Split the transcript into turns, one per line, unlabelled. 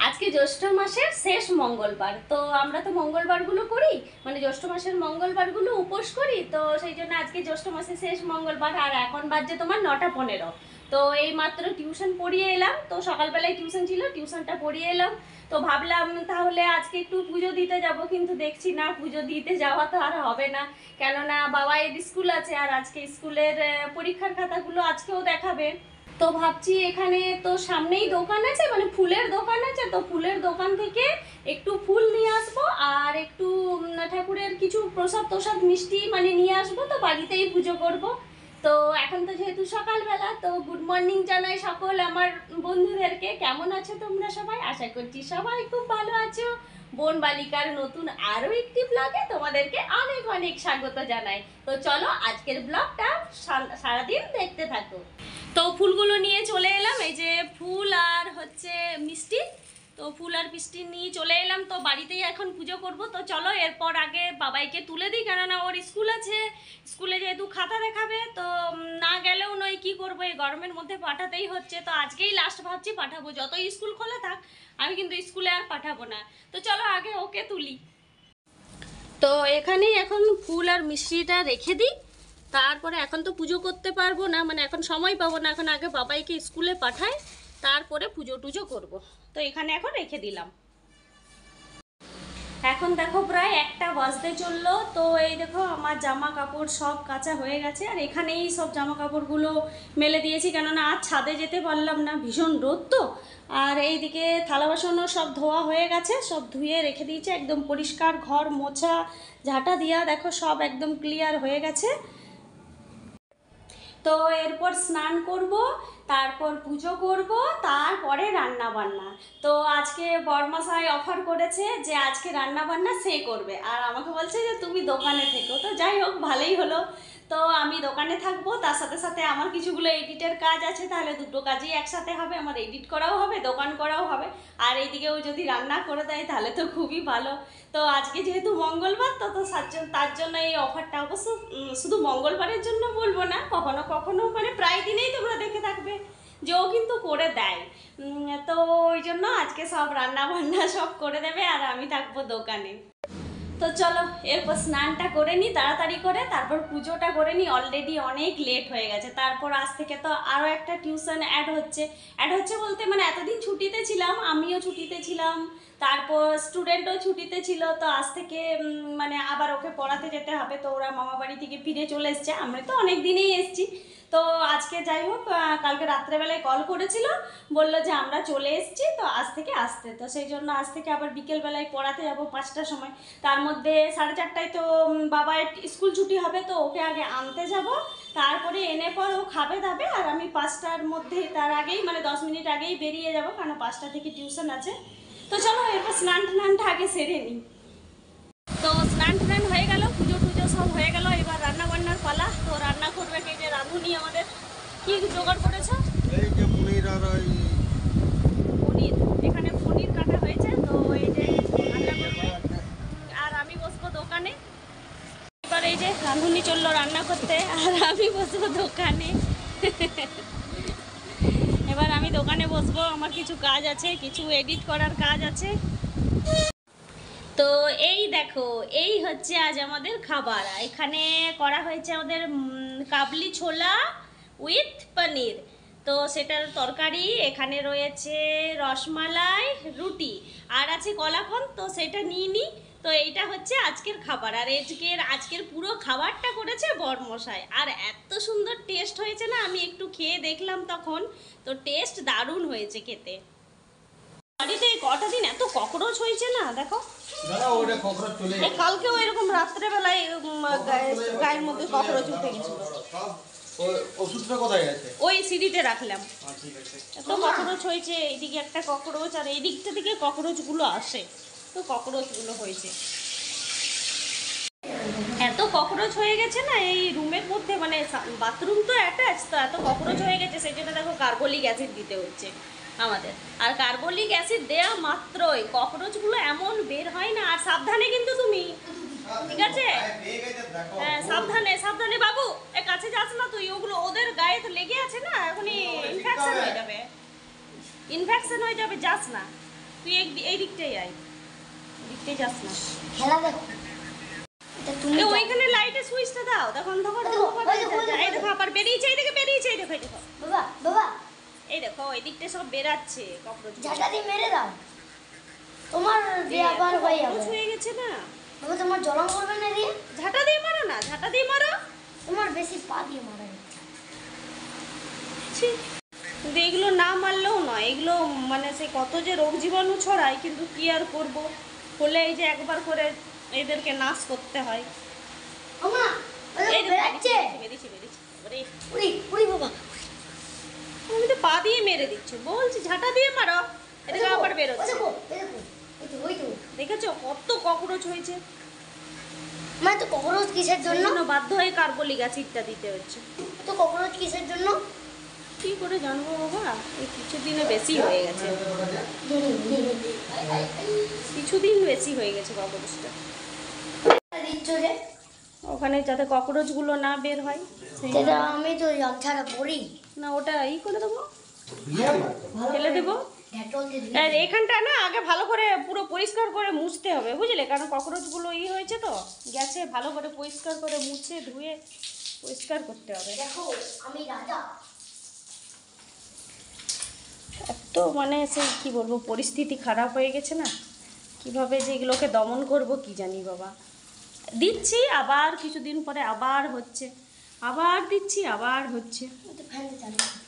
আজকে জ্যৈষ্ঠ মাসের শেষ মঙ্গলবার, তো আমরা তো মঙ্গলবারগুলো করি, মানে জ্যৈষ্ঠ মাসের মঙ্গলবারগুলো উপোস করি, তো সেই জন্য আজকে জ্যৈষ্ঠ মাসের শেষ মঙ্গলবার। আর এখন বাজছে তোমার 9টা 15। তো এই মাত্র টিউশন পড়িয়ে এলাম, তো সকালবেলায় টিউশন ছিল, টিউশনটা পড়িয়ে এলাম। তো ভাবলাম তাহলে আজকে একটু পুজো দিতে যাব, কিন্তু দেখছি না পুজো দিতে যাওয়া তো আর হবে না, কেননা বাবাইয়ের স্কুল আছে আর আজকে স্কুলের পরীক্ষার খাতাগুলো আজকেও দেখাবে। তো ভাবছি এখানে তো সামনেই দোকান আছে, মানে ফুলের দোকান আছে, তো ফুলের দোকান থেকে একটু ফুল নিয়ে আসবো আর একটু ঠাকুরের কিছু প্রসাদ তোসাদ মিষ্টি মানে নিয়ে আসবো, তো বাড়িতেই পুজো করব। তো এখন তো যেহেতু সকালবেলা, তো গুড মর্নিং জানাই সকল আমার বন্ধুদেরকে। কেমন আছো তোমরা সবাই? আশা করছি সবাই খুব ভালো আছো। বোন বালিকার নতুন আরও একটি ব্লগে তোমাদেরকে অনেক অনেক স্বাগত জানাই। তো চলো আজকের ব্লগটা সারাদিন দেখতে থাকো। তো ফুলগুলো নিয়ে চলে এলাম, এই যে ফুল আর হচ্ছে মিষ্টি, তো ফুল আর মিষ্টি নিয়ে চলে এলাম। তো বাড়িতেই এখন পুজো করব। তো চলো এরপর আগে বাবাইকে তুলে দিই, কেননা ওর স্কুল আছে, স্কুলে যেহেতু খাতা দেখাবে, তো না গেলেও নয়, কি করবো, এই গরমের মধ্যে পাঠাতেই হচ্ছে। তো আজকেই লাস্ট ভাবছি পাঠাবো, যতই স্কুল খোলা থাক আমি কিন্তু স্কুলে আর পাঠাবো না। তো চলো আগে ওকে তুলি। তো এখানেই এখন ফুল আর মিষ্টিটা রেখে দিই, তারপরে এখন তো পুজো করতে পারবো না, মানে এখন সময় পাবো না, এখন আগে বাবাইকে স্কুলে পাঠাই, তারপরে পুজো টুজো করবো। তো এখানে এখন রেখে দিলাম। এখন দেখো প্রায় 1টা বাজতে চললো। তো এই দেখো আমার জামা কাপড় সব কাচা হয়ে গেছে, আর এখানেই সব জামা কাপড়গুলো মেলে দিয়েছি, কেননা আজ ছাদে যেতে পারলাম না, ভীষণ রোদ তো। আর এইদিকে থালা বাসনও সব ধোয়া হয়ে গেছে, সব ধুয়ে রেখে দিয়েছে, একদম পরিষ্কার ঘর মোছা ঝাঁটা দিয়া দেখো সব একদম ক্লিয়ার হয়ে গেছে। তো এরপর স্নান করব, তারপর পুজো করব, তারপরে রান্না বান্না। তো আজকে বরমশাই অফার করেছে যে আজকে রান্না বান্না সে করবে, আর আমাকে বলছে যে তুমি দোকানে থেকো। তো যাই হোক, ভালোই হলো। তো আমি দোকানে থাকবো, তার সাথে সাথে আমার কিছুগুলো এডিটের কাজ আছে, তাহলে দুটো কাজই একসাথে হবে, আমার এডিট করাও হবে, দোকান করাও হবে, আর এইদিকেও যদি রান্না করে দেয় তাহলে তো খুবই ভালো। তো আজকে যেহেতু মঙ্গলবার, তো তো তার জন্য এই অফারটা, অবশ্য শুধু মঙ্গলবারের জন্য বলবো না, কখনো কখনো মানে প্রায় দিনেই তোমরা দেখে থাকবে যে ও কিন্তু করে দেয়। তো ওই জন্য আজকে সব রান্না বান্না সব করে দেবে, আর আমি থাকবো দোকানে। তো চলো এরপর স্নানটা করে নিই তাড়াতাড়ি করে, তারপর পুজোটা করে নিই, অলরেডি অনেক লেট হয়ে গেছে। তারপর আজ থেকে তো আরও একটা টিউশন অ্যাড হচ্ছে বলতে মানে এতদিন ছুটিতে ছিলাম, আমিও ছুটিতে ছিলাম, তারপর স্টুডেন্টও ছুটিতে ছিল। তো আজ থেকে মানে আবার ওকে পড়াতে যেতে হবে। তো ওরা মামা বাড়ি থেকে ফিরে চলে এসছে, আমরা তো অনেক দিনেই এসছি। তো আজকে যাই হোক, কালকে রাত্রেবেলায় কল করেছিল, বললো যে আমরা চলে এসেছি, তো আজ থেকে আসতে। তো সেই জন্য আজ থেকে আবার বিকেলবেলায় পড়াতে যাব 5টার সময়। তার মধ্যে 4:30টায় তো বাবার স্কুল ছুটি হবে, তো ওকে আগে আনতে যাব, তারপরে এনে পর ও খাবে দাবে, আর আমি 5টার মধ্যে, তার আগেই মানে 10 মিনিট আগেই বেরিয়ে যাব, কারণ 5টা থেকে টিউশন আছে। তো চলো এরপর স্নান টানটা আগে সেরে নিই। তো স্নান টান হয়ে গেল, পুজো টুজো সব হয়ে গেল, এবার রান্না বান্নার পালা। তো রান্না করবে কে, যে রাঁধুনি আমাদের কি জোগাড় করেছো?
এই যে পনির আর ওই
পনির, এখানে পনির কাটা হয়েছে, তো এই যে রান্না করবে, আর আমি বসবো দোকানে। এবার এই যে রাঁধুনি চললো রান্না করতে, আর আমি বসবো দোকানে। এবার আমি দোকানে বসবো, আমার কিছু কাজ আছে, কিছু এডিট করার কাজ আছে। তো এই দেখো, এই হচ্ছে আজ আমাদের খাবার। এখানে করা হয়েছে আমাদের কাবলি ছোলা উইথ পনির, তো সেটার তরকারি, এখানে রয়েছে রসমালাই, রুটি, আর আছে কলাকন, তো সেটা নিয়ে নিই। তো এইটা হচ্ছে আজকের খাবার, আর আজকের পুরো খাবারটা করেছে বরমশাই, আর এত সুন্দর টেস্ট হয়েছে না, আমি একটু খেয়ে দেখলাম তখন, তো টেস্ট দারুণ হয়েছে খেতে। বাড়িতে এই কটা দিন এত ককরোচ হয়েছে না, দেখো কালকেও এরকম রাত্রেবেলায় গায়ের মধ্যে ককরোচ উঠে গেছিল।
ওষুধটা কোথায় আছে?
ওই সিঁড়িতে রাখলাম। এত ককরোচ হয়েছে, এইদিকে একটা ককরোচ, আর এই দিকটা থেকে ককরোচগুলো আসে, তো ককরোচগুলো হয়েছে, এত ককরোচ হয়ে গেছে না এই রুমের মধ্যে, মানে বাথরুম তো অ্যাটাচ, তো এত ককরোচ হয়ে গেছে, সেই জন্য দেখো কার্বলিক অ্যাসিড দিতে হচ্ছে আমাদের। আর কার্বলিক অ্যাসিড দেওয়া মাত্রই ককরোচগুলো এমন বের হয় না। আর সাবধানে কিন্তু তুমি, ঠিক আছে? হ্যাঁ সাবধানে সাবধানে বাবু, এ কাছে যাস না তুই, ওগুলো ওদের গায়ে তো লেগে আছে না, এখনই ইনফেকশন হয়ে যাবে, যাস না তুই এই দিকটাই আয়, দিকটাই যাস না।
খেলা দেখো, এটা তুমি
এ
দাও।
ওইখানে লাইটের সুইচটা দাও, তখন তখন
ওই দেখো, ওই দেখো, ওই দেখো।
এই দেখো আবার বেরিয়েছে, এই দেখে বেরিয়েছে, এই দেখো এই দেখো
বাবা বাবা
এই দেখো এই দিকটা সব বেরাচ্ছে ককরোচ।
ঝাঁটা দিয়ে মেরে দাও, তোমার দিয়ে আবার হয়ে যাবে।
হয়ে গেছে না,
বাবা তোমার জ্বলন করবে না দিয়ে,
ঝাঁটা দিয়ে মারো না, ঝাঁটা দিয়ে মারো।
তোমার বেশি পা দিয়ে মারা যাচ্ছে।
ছি, কিন্তু এগুলো না মারলেও নয়, এগুলো মানে সে কত যে রোগ জীবাণু ছড়ায়, কিন্তু কি আর করব, হলে এই যে একবার করে এদেরকে নাশ করতে হয়।
ওমা ওই
এই
দেখো
দেখো,
বেরাচ্ছে।
বেরিয়েছে বেরিয়েছে ওরে,
উড়ি উড়ি বাবা,
তুমি তো পা দিয়ে মেরে দিচ্ছ, বলছি ঝাঁটা দিয়ে মারো,
ওই
এদিকে
দেখো,
আবার
ওই
বেরোচ্ছে।
দেখো, ওই দেখো, ওই তো, ওই তো।
দেখেছো কত ককরোচ হয়েছে,
মানে তো ককরোচ কিসের
সেই
জন্য?
জন্য বাধ্য হয়ে কার্বলিক অ্যাসিডটা দিতে হচ্ছে।
তো ককরোচ কিসের জন্য?
কি করে জানবো বাবা, এই কিছুদিনে বেশি হয়ে গেছে, কিছুদিন বেশি হয়ে গেছে ককরোচটা।
দিচ্ছ যে
ওখানে যাতে ককরোচগুলো না বের হয় সেই
সেটা
জন্য।
আমি তো ছাড়া পড়ি,
না ওটা করে দেবো, ফেলে দেবো।
ডেটল দিয়ে দিই।
আর এখানটা না আগে ভালো করে পুরো পরিষ্কার করে মুছতে হবে, বুঝলে, কারণ ককরোচগুলো হয়েছে তো গেছে, ভালো করে পরিষ্কার করে মুছে ধুয়ে পরিষ্কার করতে হবে।
দেখো আমি রাজা।
এত মানে সেই কি বলবো, পরিস্থিতি খারাপ হয়ে গেছে না, কিভাবে যে এগুলোকে দমন করব কি জানি বাবা। দিচ্ছি আবার কিছুদিন পরে আবার হচ্ছে, আবার দিচ্ছি আবার হচ্ছে।
আমি তো ফ্যান চালিয়ে